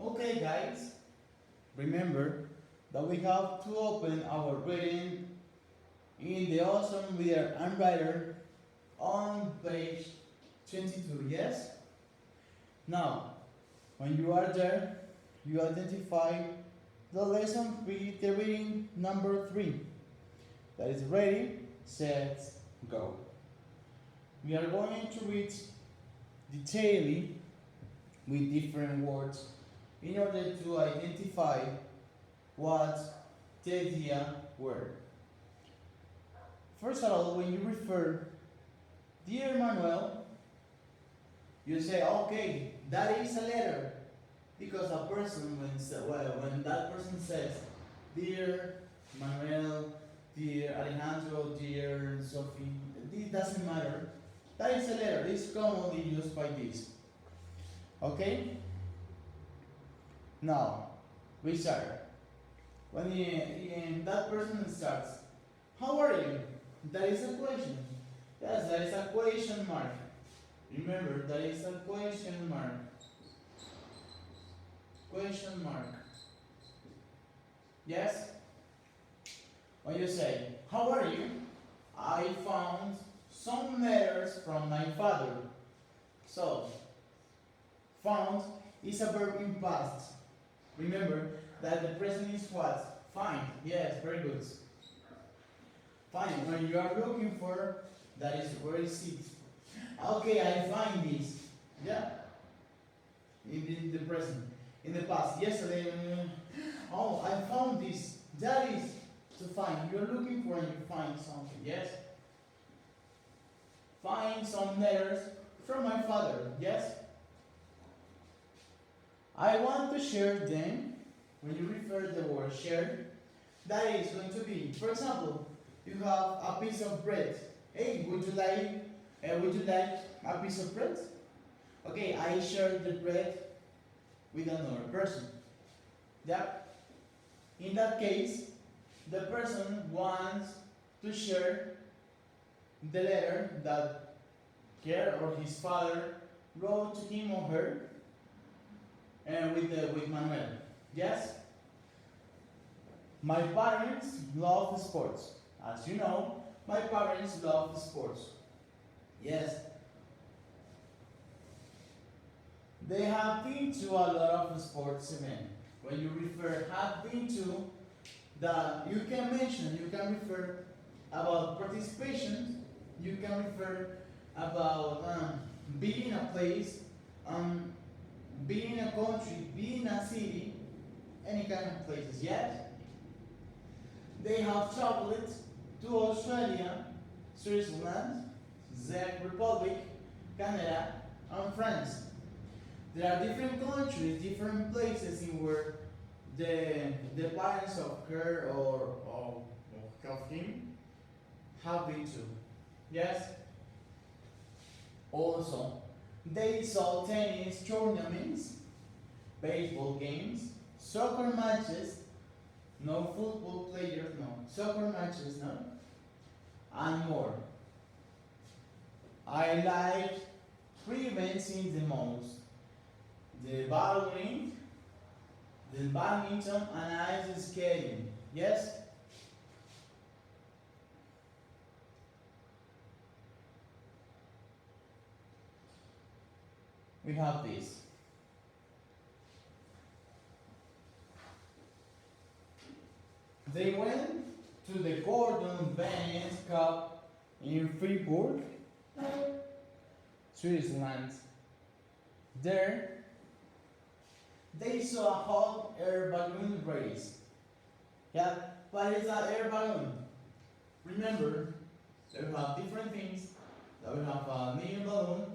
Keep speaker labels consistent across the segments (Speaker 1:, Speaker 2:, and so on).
Speaker 1: Okay, guys, remember that we have to open our reading in the Awesome Reader and Writer on page 22, yes? Now, when you are there, you identify the lesson 3, the reading number 3. That is ready, set, go. We are going to read detailedly with different words in order to identify what the idea were. First of all, when you refer Dear Manuel, you say, okay, that is a letter. Because a person, when that person says, Dear Manuel, Dear Alejandro, Dear Sophie, it doesn't matter. That is a letter. It's commonly used by this. Okay? Now, we start. When that person starts, how are you? That is a question. Yes, that is a question mark. Remember, that is a question mark. Question mark. Yes? When you say, how are you? I found some letters from my father. So, found is a verb in past. Remember that the present is what? Find. Yes, very good. Find. When you are looking for, that is where is it? Okay, I find this. Yeah? In the present. In the past. Yesterday, oh, I found this. That is to find. You're looking for and you find something. Yes? Find some letters from my father. Yes? I want to share them. When you refer the word share, that is going to be, for example, you have a piece of bread. Hey, would you like a piece of bread? Okay, I share the bread with another person. Yeah. In that case, the person wants to share the letter that her or his father wrote to him or her, and with Manuel. Yes? My parents love sports. As you know, my parents love sports. Yes. They have been to a lot of sports events. When you refer have been to, that you can mention, you can refer about participation, you can refer about being a place, being a country, being a city, any kind of places. Yes? They have traveled to Australia, Switzerland, Czech Republic, Canada, and France. There are different countries, different places in where the parents of her or of him have been to. Yes? Also, they saw tennis tournaments, baseball games, soccer matches, no football players, no, soccer matches, no, and more. I like 3 events in the most: the bowling, the badminton, and ice skating. Yes? We have this. They went to the Gordon Bennett Cup in Fribourg, Switzerland. There, they saw a hot air balloon race. Yeah, but it's an air balloon. Remember, that we have different things. That we have a mini balloon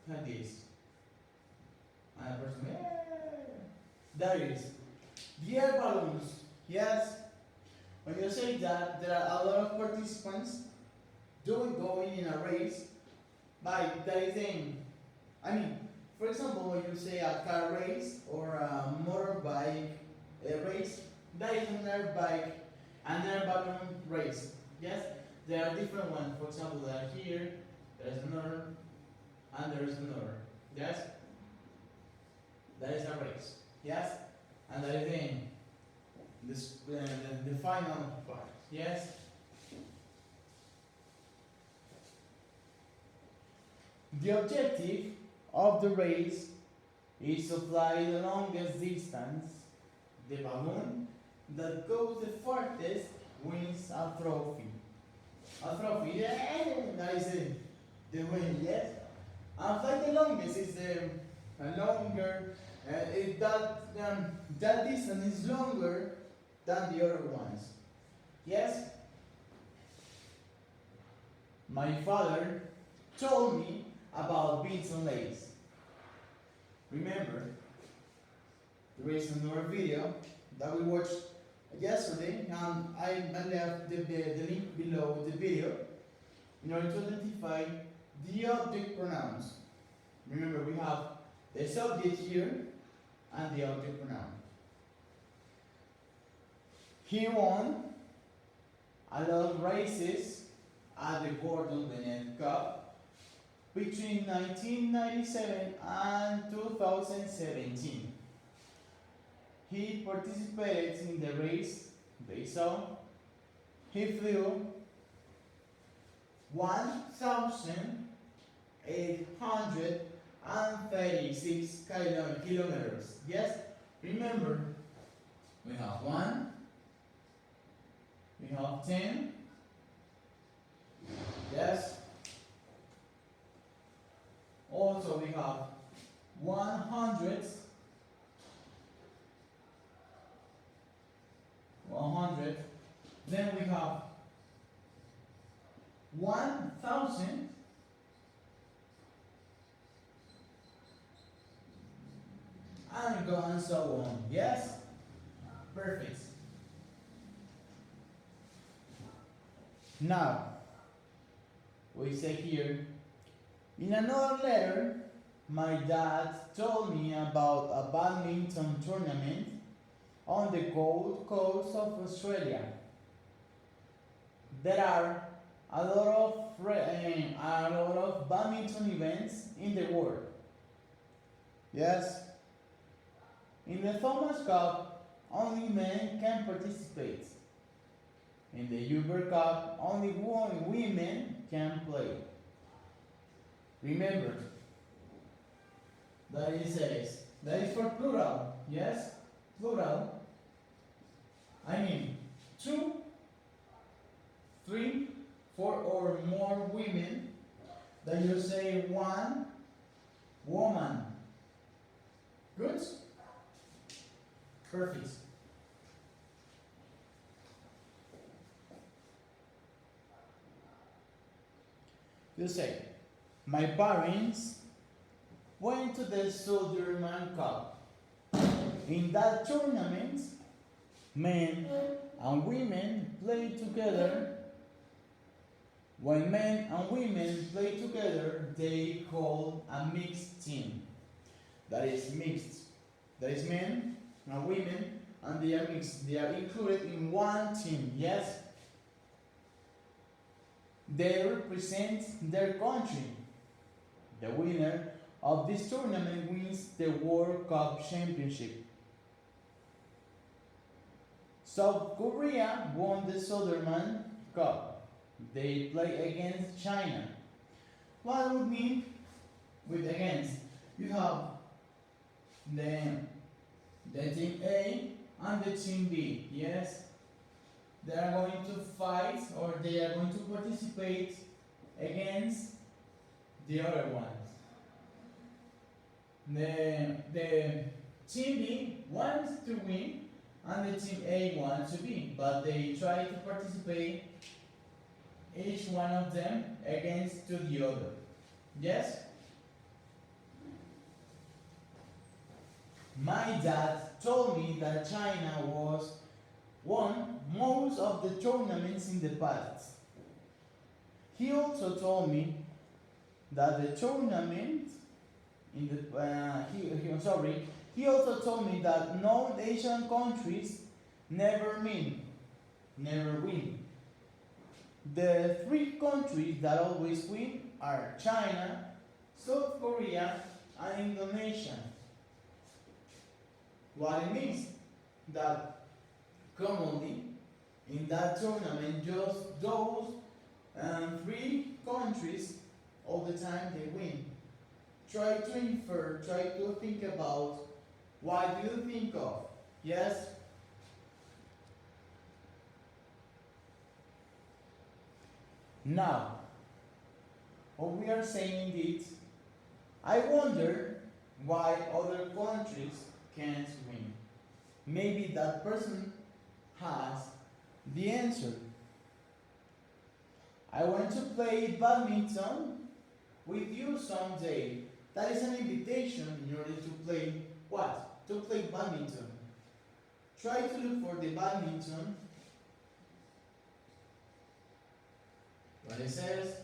Speaker 1: like this. And a person, there it is. The air balloons. Yes. When you say that, there are a lot of participants going in a race. Like that is in, I mean, for example, when you say a car race or a motorbike race, that is an air balloon race. Yes, there are different ones. For example, there are here, there is another, and there is another. Yes, that is a race. Yes, and that is the final part. Yes. The objective of the race is to fly the longest distance. The balloon that goes the farthest wins a trophy. A trophy, yeah, that is it. The win, yes. And fly the longest is the longer. That distance is longer than the other ones. Yes. My father told me about Vinson Lakes. Remember, there is another video that we watched yesterday, and I left the link below the video in order to identify the object pronouns. Remember, we have the subject here and the object pronoun. He won a lot of races at the Gordon Bennett Cup between 1997 and 2017. He participated in the race they saw. He flew 1,836 kilometers. Yes, remember, we have 1, we have 10, yes. Also we have 100, 100, then we have 1,000, and go and so on. Yes? Perfect. Now, we say here, in another letter, my dad told me about a badminton tournament on the Gold Coast of Australia. There are a lot of badminton events in the world. Yes. In the Thomas Cup, only men can participate. In the Uber Cup, only women can play. Remember, that is for plural, yes? Plural. I mean, 2, 3, 4 or more women, then you say 1 woman. Good? Perfect. You say, my parents went to the Sudirman Cup. In that tournament, men and women play together. When men and women play together, they call a mixed team. That is mixed. That is men and women, and they are mixed. They are included in one team. Yes? They represent their country. The winner of this tournament wins the World Cup Championship. South Korea won the Sudirman Cup. They play against China. What would mean with against? You have the team A and the team B. Yes? They are going to fight, or they are going to participate against the other ones. The team B wants to win and the team A wants to win, but they try to participate each one of them against to the other. Yes? My dad told me that China won most of the tournaments in the past. He also told me that the tournament in the he also told me that no Asian countries never win. The 3 countries that always win are China, South Korea, and Indonesia. What it means that commonly in that tournament just those three countries all the time they win. Try to infer, try to think about what do you think of? Yes? Now, what we are saying is, I wonder why other countries can't win. Maybe that person has the answer. I want to play badminton with you someday. That is an invitation in order to play what? To play badminton. Try to look for the badminton. What it says.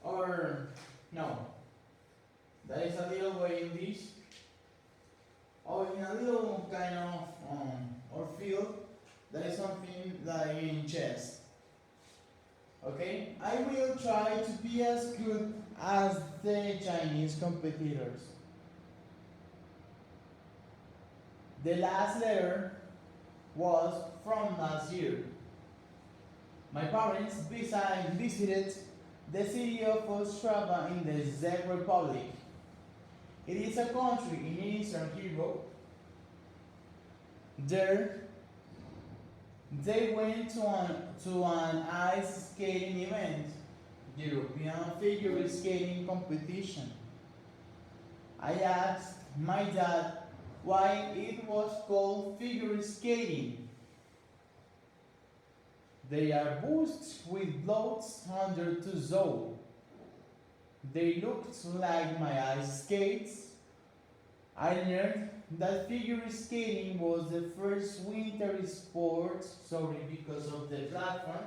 Speaker 1: Or, no. That is a little way in this. Or in a little kind of, or field. That is something like in chess. Okay? I will try to be as good as the Chinese competitors. The last letter was from last year. My parents visited the city of Ostrava in the Czech Republic. It is a country in Eastern Europe. There, they went to an ice skating event, the European figure skating competition. I asked my dad why it was called figure skating. They are boosts with blocks under the zone. They looked like my ice skates. I learned that figure skating was the first winter sport, sorry, because of the platform,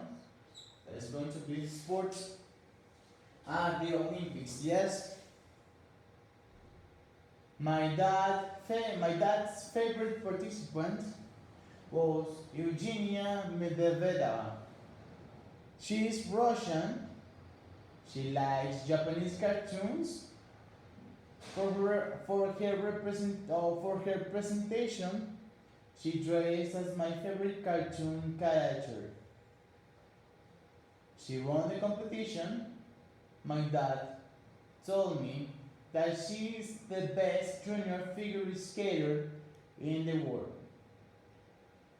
Speaker 1: that is going to be sport at the Olympics, yes? My dad's favorite participant was Eugenia Medvedeva. She is Russian. She likes Japanese cartoons. For her presentation, she dressed as my favorite cartoon character. She won the competition. My dad told me that she is the best junior figure skater in the world.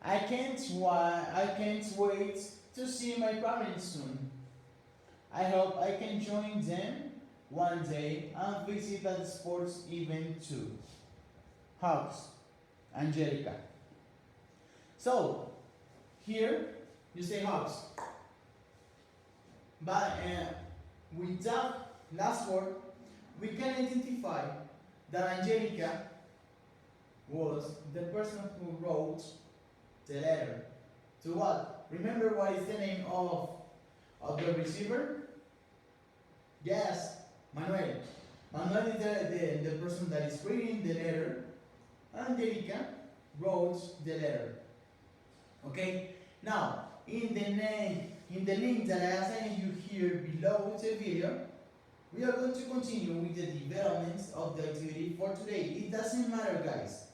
Speaker 1: I can't wait to see my parents soon. I hope I can join them one day and visit that sports event too. Hugs, Angelica. So, here you say hugs. But with that last word, we can identify that Angelica was the person who wrote the letter. To what? Remember what is the name of the receiver? Yes, Manuel. Manuel is the person that is reading the letter. Angelica wrote the letter. Okay? Now, in the link that I assigned you here below the video, we are going to continue with the development of the activity for today. It doesn't matter, guys.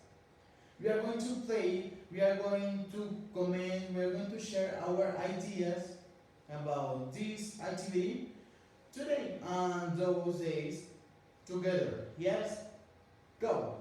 Speaker 1: We are going to play, we are going to comment, we are going to share our ideas about this activity today and those days together. Yes? Go!